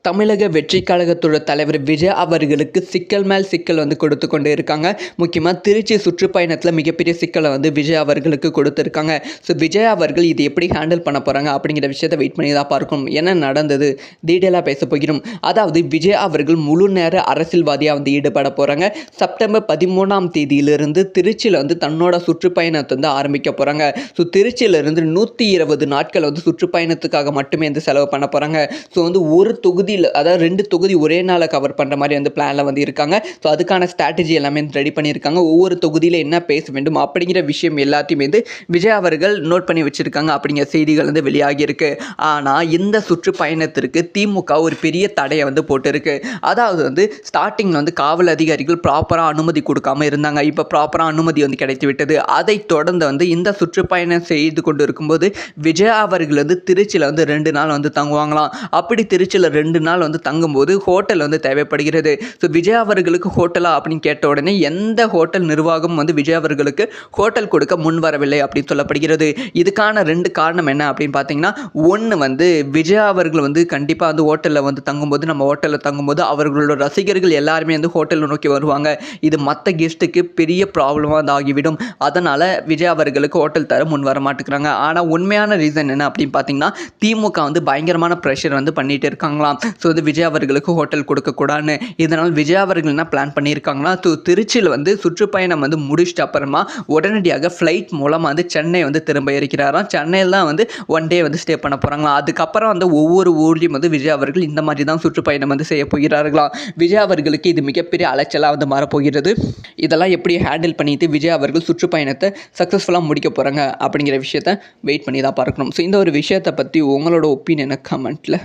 தமிழக வெற்றி கழகத்தோட தலைவர் விஜய் அவர்களுக்கு சிக்கல் மேல் சிக்கல் வந்து கொடுத்து கொண்டு இருக்காங்க. முக்கியமாக திருச்சி சுற்றுப்பயணத்தில் மிகப்பெரிய சிக்கலை வந்து விஜய் அவர்களுக்கு கொடுத்துருக்காங்க. ஸோ விஜய் அவர்கள் இது எப்படி ஹேண்டில் பண்ண போகிறாங்க அப்படிங்கிற விஷயத்தை வெயிட் பண்ணி தான் பார்க்கணும். என்ன நடந்தது டீட்டெயிலாக பேச போகிறோம். அதாவது விஜய் அவர்கள் முழு நேர அரசியல்வாதியாக வந்து ஈடுபட போகிறாங்க. செப்டம்பர் 13ஆம் தேதியிலிருந்து திருச்சியில் வந்து தன்னோட சுற்றுப்பயணத்தை வந்து ஆரம்பிக்க போகிறாங்க. ஸோ திருச்சியிலிருந்து 120 நாட்கள் வந்து சுற்றுப்பயணத்துக்காக மட்டுமே வந்து செலவு பண்ண போகிறாங்க. ஸோ வந்து ஒரு தொகுதியில் அதாவது 2 தொகுதி ஒரே நாளில் கவர் பண்ணுற மாதிரி வந்து பிளானில் வந்து இருக்காங்க. ஸோ அதுக்கான ஸ்ட்ராட்டஜி எல்லாமே ரெடி பண்ணியிருக்காங்க. ஒவ்வொரு தொகுதியில் என்ன பேச வேண்டும் அப்படிங்கிற விஷயம் எல்லாத்தையுமே வந்து விஜய் அவர்கள் நோட் பண்ணி வச்சுருக்காங்க அப்படிங்கிற செய்திகள் வந்து வெளியாகியிருக்கு. ஆனால் இந்த சுற்றுப்பயணத்திற்கு திமுக ஒரு பெரிய தடையை வந்து போட்டிருக்கு. அதாவது வந்து ஸ்டார்டிங்கில் வந்து காவல் அதிகாரிகள் ப்ராப்பராக அனுமதி கொடுக்காம இருந்தாங்க. இப்போ ப்ராப்பராக அனுமதி வந்து கிடைத்து விட்டது. அதை தொடர்ந்து வந்து இந்த சுற்றுப்பயணம் செய்து கொண்டு இருக்கும்போது விஜய் அவர்கள் வந்து திருச்சியில் வந்து 2 நாள் வந்து தங்குவாங்களாம். அப்படி திருச்சியில் 2 நாள் வந்து தங்கும்போது ஹோட்டல் வந்து தேவைப்படுகிறது. ஸோ விஜய் அவர்களுக்கு ஹோட்டலா அப்படின்னு கேட்ட உடனே எந்த ஹோட்டல் நிர்வாகம் வந்து விஜய் அவர்களுக்கு ஹோட்டல் கொடுக்க முன் வரவில்லை அப்படின்னு சொல்லப்படுகிறது. இதுக்கான 2 காரணம் என்ன அப்படின்னு பார்த்தீங்கன்னா, ஒன்று வந்து விஜய் அவர்கள் வந்து கண்டிப்பாக வந்து ஹோட்டலில் வந்து தங்கும்போது நம்ம ஹோட்டலில் தங்கும்போது அவர்களோட ரசிகர்கள் எல்லாருமே வந்து ஹோட்டலை நோக்கி வருவாங்க. இது மற்ற கெஸ்ட்டுக்கு பெரிய ப்ராப்ளமாக வந்து ஆகிவிடும். அதனால் விஜய் அவர்களுக்கு ஹோட்டல் தர முன் வர மாட்டேங்கிறாங்க. ஆனால் உண்மையான ரீசன் என்ன அப்படின்னு பார்த்தீங்கன்னா, திமுக வந்து பயங்கரமான ப்ரெஷர் வந்து பண்ணிட்டு இருக்காங்களாம். ஸோ வந்து விஜய் அவர்களுக்கு ஹோட்டல் கொடுக்கக்கூடாதுன்னு. இதனால் விஜய் அவர்கள் என்ன பிளான் பண்ணியிருக்காங்கன்னா, திருச்சியில் வந்து சுற்றுப்பயணம் வந்து முடிச்சிட்ட அப்புறமா உடனடியாக ஃப்ளைட் மூலமாக வந்து சென்னை வந்து திரும்ப இருக்கிறாராம். சென்னையில் தான் வந்து 1 டே வந்து ஸ்டே பண்ண போகிறாங்களாம். அதுக்கப்புறம் வந்து ஒவ்வொரு ஊர்லேயும் வந்து விஜய் அவர்கள் இந்த மாதிரி தான் சுற்றுப்பயணம் வந்து செய்ய போகிறார்களாம். விஜய் அவர்களுக்கு இது மிகப்பெரிய அலைச்சலாக வந்து மாறப்போகிறது. இதெல்லாம் எப்படி ஹேண்டில் பண்ணிட்டு விஜய் அவர்கள் சுற்றுப்பயணத்தை சக்ஸஸ்ஃபுல்லாக முடிக்க போகிறாங்க அப்படிங்கிற விஷயத்தை வெயிட் பண்ணி தான் பார்க்கணும். ஸோ இந்த ஒரு விஷயத்தை பற்றி உங்களோட ஒப்பீனியனை கமெண்ட்டில்